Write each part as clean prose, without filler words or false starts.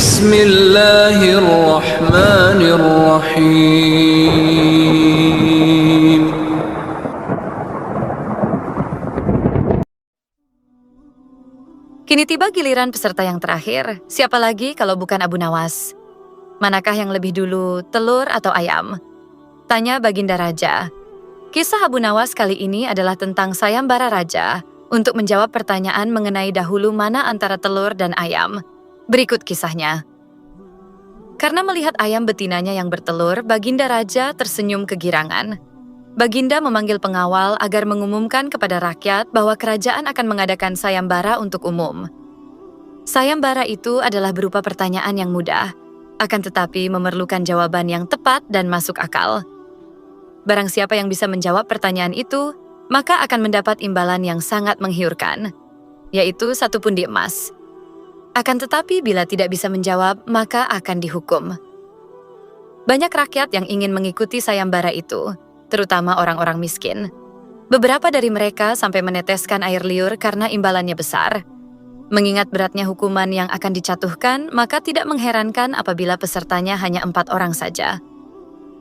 Bismillahirrahmanirrahim. Kini tiba giliran peserta yang terakhir. Siapa lagi kalau bukan Abu Nawas? Manakah yang lebih dulu, telur atau ayam? Tanya Baginda Raja. Kisah Abu Nawas kali ini adalah tentang sayembara raja untuk menjawab pertanyaan mengenai dahulu mana antara telur dan ayam. Berikut kisahnya. Karena melihat ayam betinanya yang bertelur, Baginda Raja tersenyum kegirangan. Baginda memanggil pengawal agar mengumumkan kepada rakyat bahwa kerajaan akan mengadakan sayembara untuk umum. Sayembara itu adalah berupa pertanyaan yang mudah, akan tetapi memerlukan jawaban yang tepat dan masuk akal. Barang siapa yang bisa menjawab pertanyaan itu, maka akan mendapat imbalan yang sangat menggiurkan, yaitu 1 pundi emas. Akan tetapi bila tidak bisa menjawab, maka akan dihukum. Banyak rakyat yang ingin mengikuti sayembara itu, terutama orang-orang miskin. Beberapa dari mereka sampai meneteskan air liur karena imbalannya besar. Mengingat beratnya hukuman yang akan dijatuhkan, maka tidak mengherankan apabila pesertanya hanya 4 orang saja.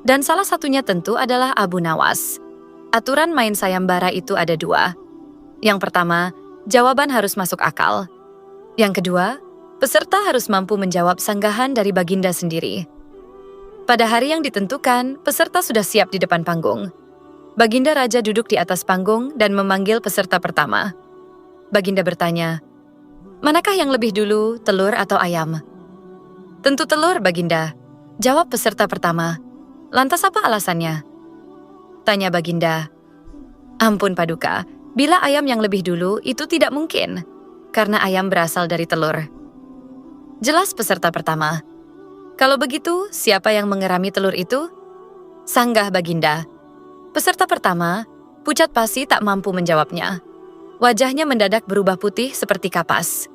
Dan salah satunya tentu adalah Abu Nawas. Aturan main sayembara itu ada 2. Yang pertama, jawaban harus masuk akal. Yang kedua, peserta harus mampu menjawab sanggahan dari Baginda sendiri. Pada hari yang ditentukan, peserta sudah siap di depan panggung. Baginda Raja duduk di atas panggung dan memanggil peserta pertama. Baginda bertanya, "Manakah yang lebih dulu, telur atau ayam?" "Tentu telur, Baginda," jawab peserta pertama. "Lantas apa alasannya?" Tanya Baginda. "Ampun Paduka, bila ayam yang lebih dulu itu tidak mungkin, karena ayam berasal dari telur." Jelas peserta pertama. "Kalau begitu, siapa yang mengerami telur itu?" Sanggah Baginda. Peserta pertama, pucat pasi tak mampu menjawabnya. Wajahnya mendadak berubah putih seperti kapas.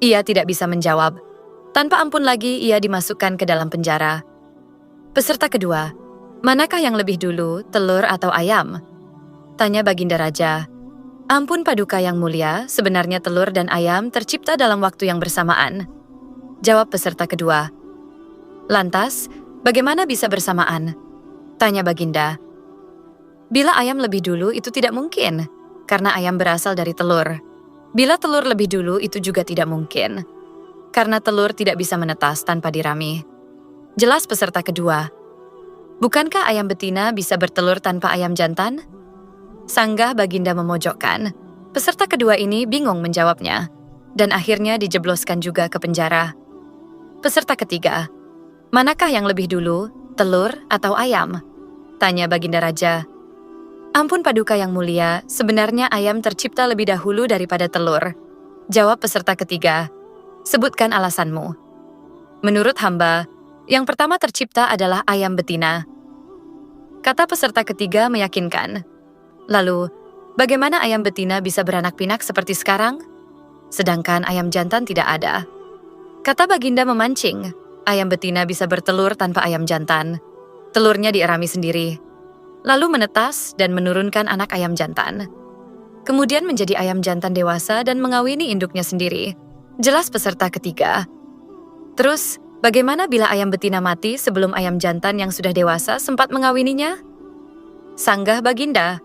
Ia tidak bisa menjawab. Tanpa ampun lagi ia dimasukkan ke dalam penjara. Peserta kedua, manakah yang lebih dulu, telur atau ayam? Tanya Baginda Raja. "Ampun Paduka yang mulia, sebenarnya telur dan ayam tercipta dalam waktu yang bersamaan." Jawab peserta kedua. "Lantas, bagaimana bisa bersamaan?" Tanya Baginda. "Bila ayam lebih dulu itu tidak mungkin, karena ayam berasal dari telur. Bila telur lebih dulu itu juga tidak mungkin, karena telur tidak bisa menetas tanpa dirami." Jelas peserta kedua. "Bukankah ayam betina bisa bertelur tanpa ayam jantan?" Sanggah Baginda memojokkan. Peserta kedua ini bingung menjawabnya, dan akhirnya dijebloskan juga ke penjara. Peserta ketiga, manakah yang lebih dulu, telur atau ayam? Tanya Baginda Raja. "Ampun Paduka yang mulia, sebenarnya ayam tercipta lebih dahulu daripada telur." Jawab peserta ketiga. "Sebutkan alasanmu." "Menurut hamba, yang pertama tercipta adalah ayam betina." Kata peserta ketiga meyakinkan. "Lalu, bagaimana ayam betina bisa beranak pinak seperti sekarang? Sedangkan ayam jantan tidak ada." Kata Baginda memancing, ayam betina bisa bertelur tanpa ayam jantan. Telurnya dierami sendiri, lalu menetas dan menurunkan anak ayam jantan. Kemudian menjadi ayam jantan dewasa dan mengawini induknya sendiri. Jelas peserta ketiga. "Terus, bagaimana bila ayam betina mati sebelum ayam jantan yang sudah dewasa sempat mengawininya?" Sanggah Baginda.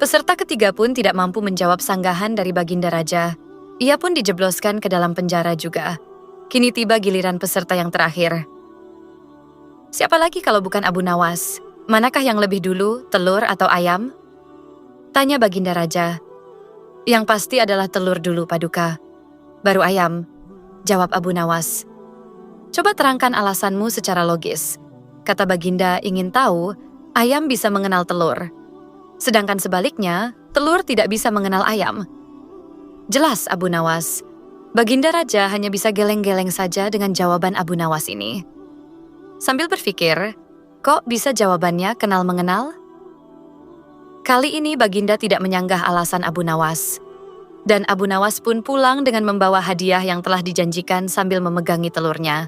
Peserta ketiga pun tidak mampu menjawab sanggahan dari Baginda Raja. Ia pun dijebloskan ke dalam penjara juga. Kini tiba giliran peserta yang terakhir. Siapa lagi kalau bukan Abu Nawas? Manakah yang lebih dulu, telur atau ayam? Tanya Baginda Raja. "Yang pasti adalah telur dulu, Paduka. Baru ayam," jawab Abu Nawas. "Coba terangkan alasanmu secara logis." Kata Baginda ingin tahu, ayam bisa mengenal telur. Sedangkan sebaliknya, telur tidak bisa mengenal ayam. Jelas Abu Nawas. Baginda Raja hanya bisa geleng-geleng saja dengan jawaban Abu Nawas ini. Sambil berpikir, kok bisa jawabannya kenal-mengenal? Kali ini Baginda tidak menyanggah alasan Abu Nawas. Dan Abu Nawas pun pulang dengan membawa hadiah yang telah dijanjikan sambil memegangi telurnya.